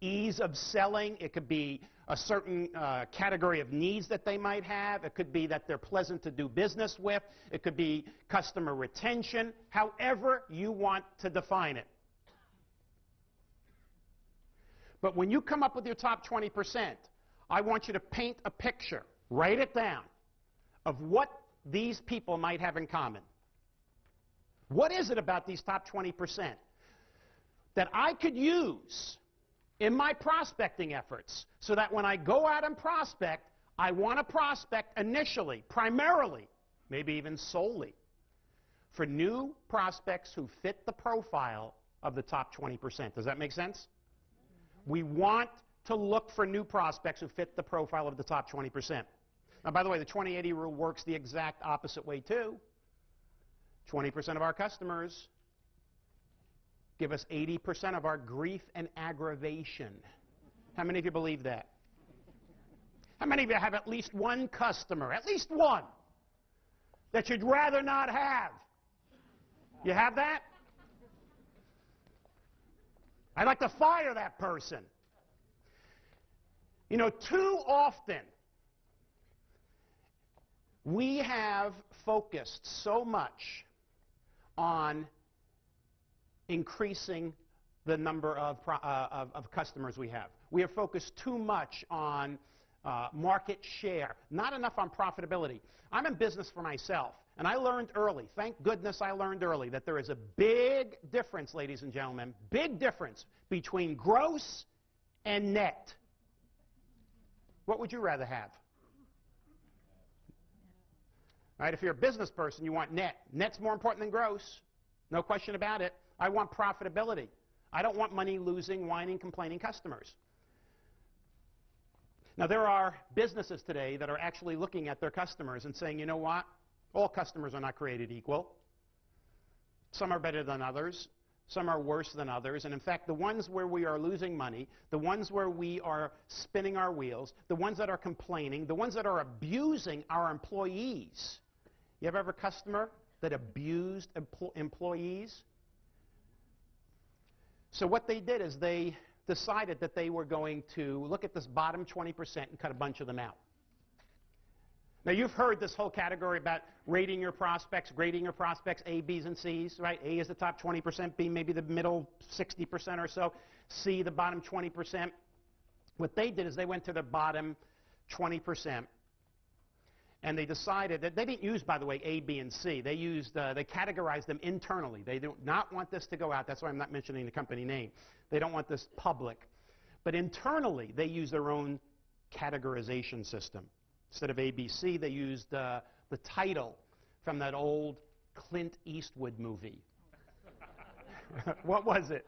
ease of selling. It could be a certain category of needs that they might have. It could be that they're pleasant to do business with. It could be customer retention, however you want to define it. But when you come up with your top 20%, I want you to paint a picture, write it down, of what these people might have in common. What is it about these top 20% that I could use in my prospecting efforts so that when I go out and prospect, I want to prospect initially, primarily, maybe even solely, for new prospects who fit the profile of the top 20%. Does that make sense? We want to look for new prospects who fit the profile of the top 20%. Now, by the way, the 20-80 rule works the exact opposite way, too. 20% of our customers give us 80% of our grief and aggravation. How many of you believe that? How many of you have at least one customer, at least one, that you'd rather not have? You have that? I'd like to fire that person. You know, too often we have focused so much on increasing the number of customers we have. We have focused too much on market share, not enough on profitability. I'm in business for myself, and I learned early, thank goodness I learned early, that there is a big difference, ladies and gentlemen, big difference between gross and net. What would you rather have? Right? If you're a business person, you want net. Net's more important than gross. No question about it. I want profitability. I don't want money-losing, whining, complaining customers. Now, there are businesses today that are actually looking at their customers and saying, you know what? All customers are not created equal. Some are better than others. Some are worse than others. And in fact, the ones where we are losing money, the ones where we are spinning our wheels, the ones that are complaining, the ones that are abusing our employees. You ever have a customer that abused employees? So what they did is they decided that they were going to look at this bottom 20% and cut a bunch of them out. Now, you've heard this whole category about rating your prospects, grading your prospects, A, B's, and C's, right? A is the top 20%, B maybe the middle 60% or so, C the bottom 20%. What they did is they went to the bottom 20%, and they decided that they didn't use, by the way, A, B, and C. They used, they categorized them internally. They do not want this to go out. That's why I'm not mentioning the company name. They don't want this public. But internally, they use their own categorization system. Instead of A, B, C, they used the title from that old Clint Eastwood movie. What was it?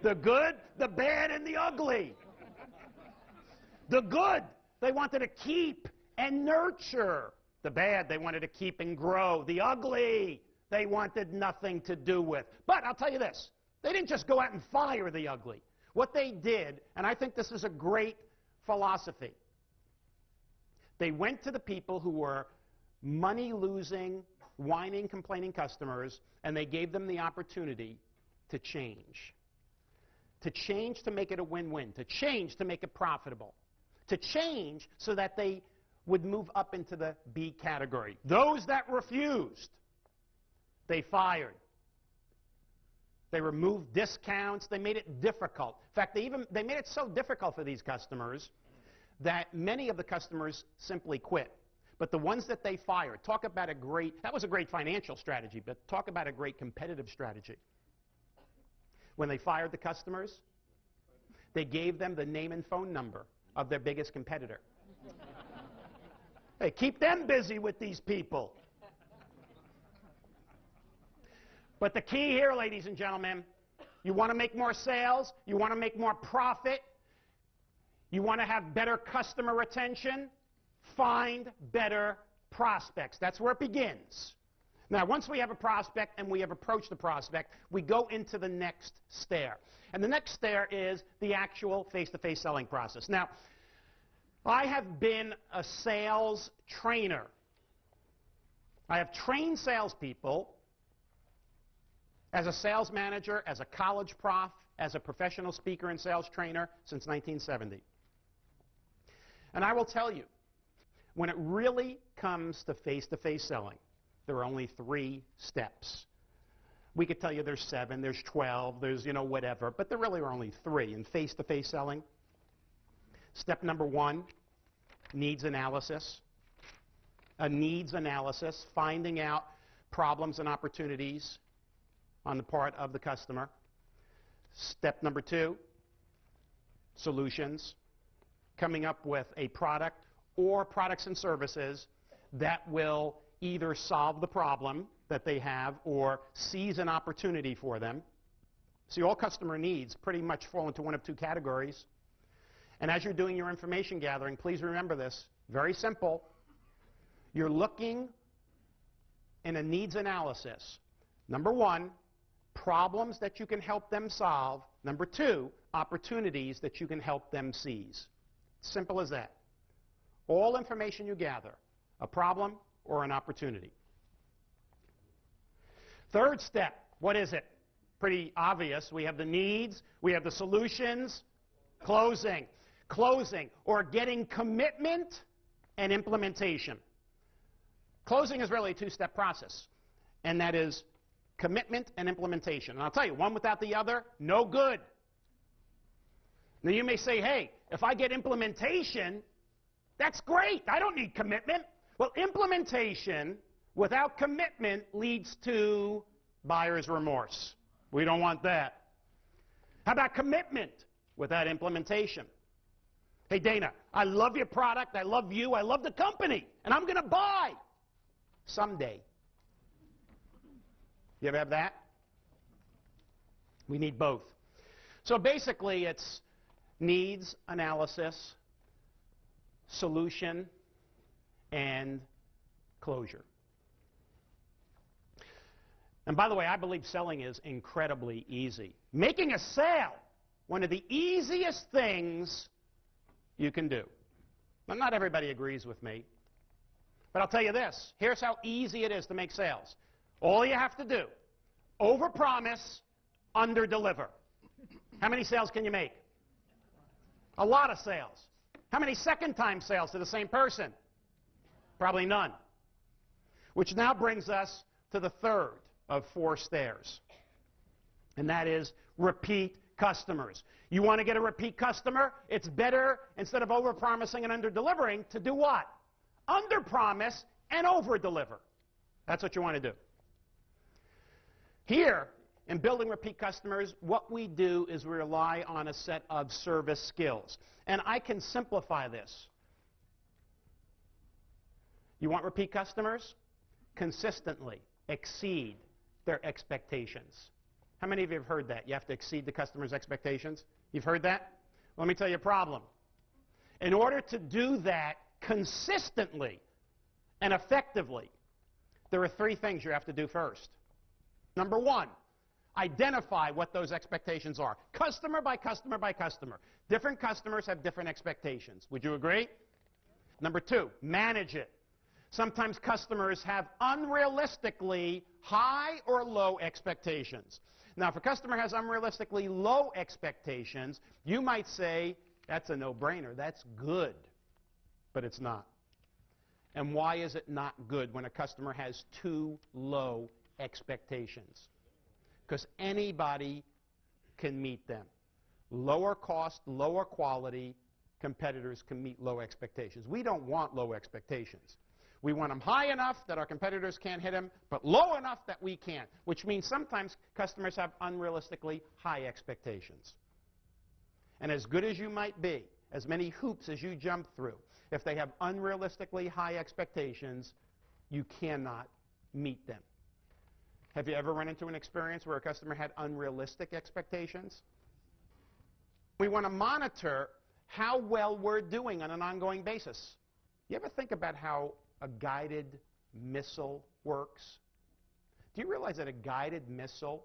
The good, the bad, and the ugly. The good, they wanted to keep and nurture. The bad, they wanted to keep and grow. The ugly, they wanted nothing to do with. But I'll tell you this, they didn't just go out and fire the ugly. What they did, and I think this is a great philosophy, they went to the people who were money-losing, whining, complaining customers, and they gave them the opportunity to change. To change to make it a win-win. To change to make it profitable. To change so that they would move up into the B category. Those that refused, they fired. They removed discounts. They made it difficult. In fact, they made it so difficult for these customers that many of the customers simply quit. But the ones that they fired, talk about a great, that was a great financial strategy, but talk about a great competitive strategy. When they fired the customers, they gave them the name and phone number of their biggest competitor. Hey, keep them busy with these people. But the key here, ladies and gentlemen, you want to make more sales, you want to make more profit, you want to have better customer retention, find better prospects. That's where it begins. Now, once we have a prospect and we have approached the prospect, we go into the next stair. And the next stair is the actual face-to-face selling process. Now, I have been a sales trainer. I have trained salespeople as a sales manager, as a college prof, as a professional speaker and sales trainer since 1970. And I will tell you, when it really comes to face-to-face selling, there are only 3 steps. We could tell you there's 7, there's 12, there's, whatever, but there really are only 3 in face-to-face selling. Step number 1, needs analysis. A needs analysis, finding out problems and opportunities on the part of the customer. Step number 2, solutions. Coming up with a product or products and services that will either solve the problem that they have or seize an opportunity for them. See, all customer needs pretty much fall into one of 2 categories. And as you're doing your information gathering, please remember this. Very simple. You're looking in a needs analysis. Number 1, problems that you can help them solve. Number 2, opportunities that you can help them seize. Simple as that. All information you gather, a problem or an opportunity. Third step, what is it? Pretty obvious. We have the needs, we have the solutions, closing. Closing, or getting commitment and implementation. Closing is really a 2-step process, and that is commitment and implementation. And I'll tell you, one without the other, no good. Now you may say, hey, if I get implementation, that's great. I don't need commitment. Well, implementation without commitment leads to buyer's remorse. We don't want that. How about commitment without implementation? Hey, Dana, I love your product, I love you, I love the company, and I'm going to buy someday. You ever have that? We need both. So basically, it's needs analysis, solution, and closure. And by the way, I believe selling is incredibly easy. Making a sale, one of the easiest things you can do. Now, not everybody agrees with me, but I'll tell you this. Here's how easy it is to make sales. All you have to do, overpromise, underdeliver. How many sales can you make? A lot of sales. How many second-time sales to the same person? Probably none. Which now brings us to the third of 4 stairs, and that is repeat customers. You want to get a repeat customer? It's better, instead of overpromising and underdelivering, to do what? Underpromise and overdeliver. That's what you want to do. Here, in building repeat customers, what we do is we rely on a set of service skills. And I can simplify this. You want repeat customers? Consistently exceed their expectations. How many of you have heard that? You have to exceed the customer's expectations? You've heard that? Let me tell you a problem. In order to do that consistently and effectively, there are 3 things you have to do first. Number 1, identify what those expectations are. Customer by customer by customer. Different customers have different expectations. Would you agree? Number 2, manage it. Sometimes customers have unrealistically high or low expectations. Now, if a customer has unrealistically low expectations, you might say, that's a no-brainer, that's good. But it's not. And why is it not good when a customer has too low expectations? Because anybody can meet them. Lower cost, lower quality competitors can meet low expectations. We don't want low expectations. We want them high enough that our competitors can't hit them, but low enough that we can't, which means sometimes customers have unrealistically high expectations. And as good as you might be, as many hoops as you jump through, if they have unrealistically high expectations, you cannot meet them. Have you ever run into an experience where a customer had unrealistic expectations? We want to monitor how well we're doing on an ongoing basis. You ever think about how a guided missile works? Do you realize that a guided missile,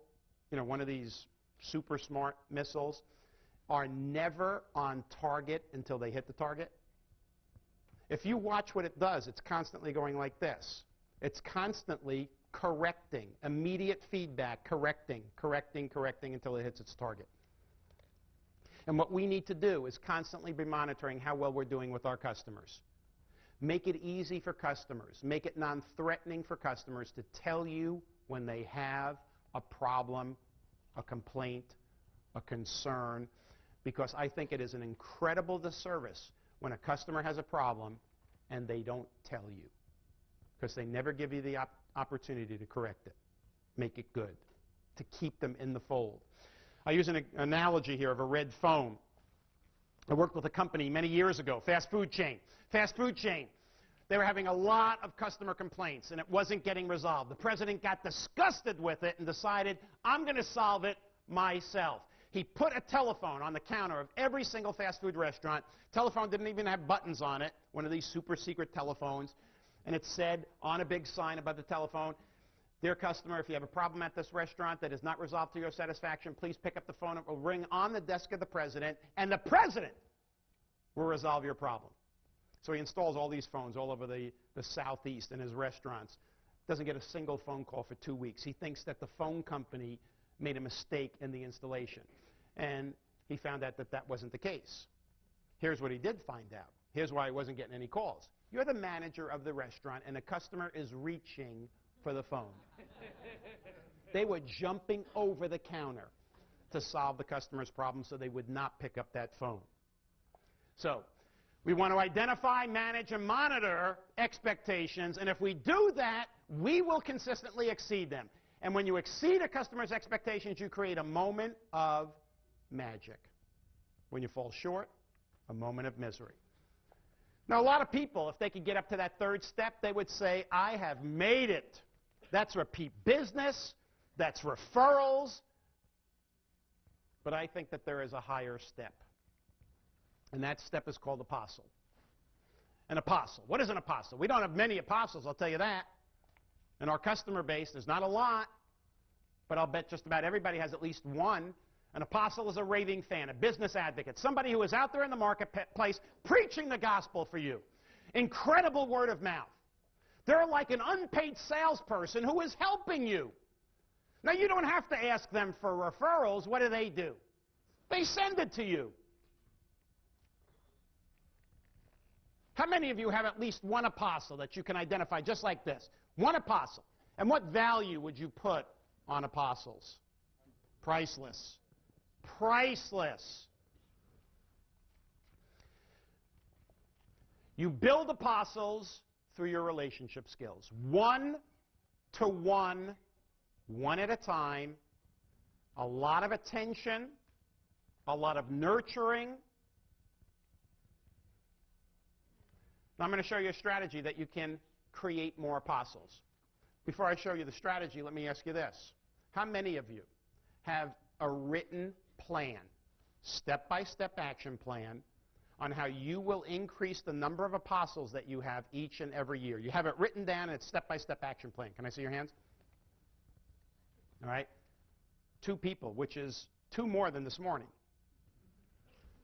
one of these super smart missiles, are never on target until they hit the target? If you watch what it does, it's constantly going like this. It's constantly correcting, immediate feedback, correcting until it hits its target. And what we need to do is constantly be monitoring how well we're doing with our customers. Make it easy for customers. Make it non-threatening for customers to tell you when they have a problem, a complaint, a concern, because I think it is an incredible disservice when a customer has a problem and they don't tell you, because they never give you the opportunity to correct it, make it good, to keep them in the fold. I use an analogy here of a red phone. I worked with a company many years ago, fast food chain. They were having a lot of customer complaints, and it wasn't getting resolved. The president got disgusted with it and decided, I'm going to solve it myself. He put a telephone on the counter of every single fast food restaurant. Telephone didn't even have buttons on it, one of these super secret telephones. And it said on a big sign above the telephone, dear customer, if you have a problem at this restaurant that is not resolved to your satisfaction, please pick up the phone. It will ring on the desk of the president, and the president will resolve your problem. So he installs all these phones all over the southeast in his restaurants. Doesn't get a single phone call for 2 weeks. He thinks that the phone company made a mistake in the installation. And he found out that that wasn't the case. Here's what he did find out. Here's why he wasn't getting any calls. You're the manager of the restaurant, and the customer is reaching for the phone. They were jumping over the counter to solve the customer's problem so they would not pick up that phone. So we want to identify, manage, and monitor expectations, and if we do that, we will consistently exceed them. And when you exceed a customer's expectations, you create a moment of magic. When you fall short, a moment of misery. Now, a lot of people, if they could get up to that third step, they would say, I have made it. That's repeat business. That's referrals. But I think that there is a higher step. And that step is called apostle. An apostle. What is an apostle? We don't have many apostles, I'll tell you that. In our customer base, there's not a lot, but I'll bet just about everybody has at least one. An apostle is a raving fan, a business advocate, somebody who is out there in the marketplace preaching the gospel for you. Incredible word of mouth. They're like an unpaid salesperson who is helping you. Now, you don't have to ask them for referrals. What do? They send it to you. How many of you have at least one apostle that you can identify just like this? One apostle. And what value would you put on apostles? Priceless. Priceless. You build apostles through your relationship skills. One to one, one at a time, a lot of attention, a lot of nurturing. Now, I'm going to show you a strategy that you can create more apostles. Before I show you the strategy, let me ask you this. How many of you have a written plan, step-by-step action plan, on how you will increase the number of apostles that you have each and every year? You have it written down, and it's step-by-step action plan. Can I see your hands? All right. 2 people, which is 2 more than this morning.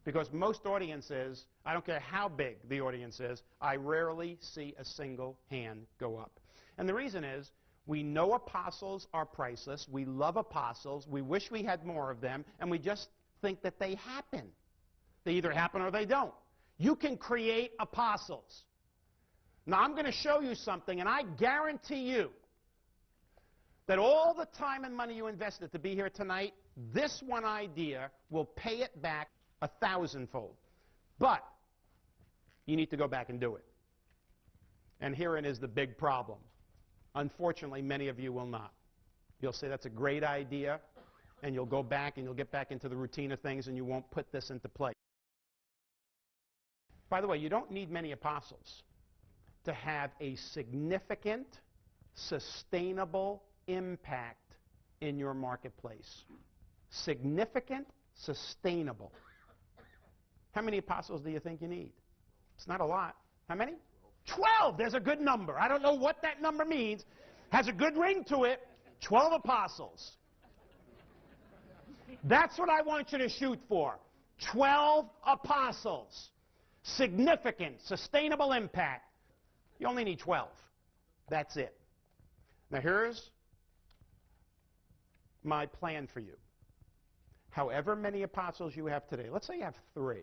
Because most audiences, I don't care how big the audience is, I rarely see a single hand go up. And the reason is, we know apostles are priceless, we love apostles, we wish we had more of them, and we just think that they happen. They either happen or they don't. You can create apostles. Now, I'm going to show you something, and I guarantee you that all the time and money you invested to be here tonight, this one idea will pay it back 1,000-fold. But you need to go back and do it. And herein is the big problem. Unfortunately, many of you will not. You'll say that's a great idea, and you'll go back and you'll get back into the routine of things, and you won't put this into play. By the way, you don't need many apostles to have a significant, sustainable impact in your marketplace. Significant, sustainable. How many apostles do you think you need? It's not a lot. How many? 12. There's a good number. I don't know what that number means. Has a good ring to it. 12 apostles. That's what I want you to shoot for. 12 apostles. Significant, sustainable impact. You only need 12. That's it. Now here's my plan for you. however many apostles you have today, let's say you have 3.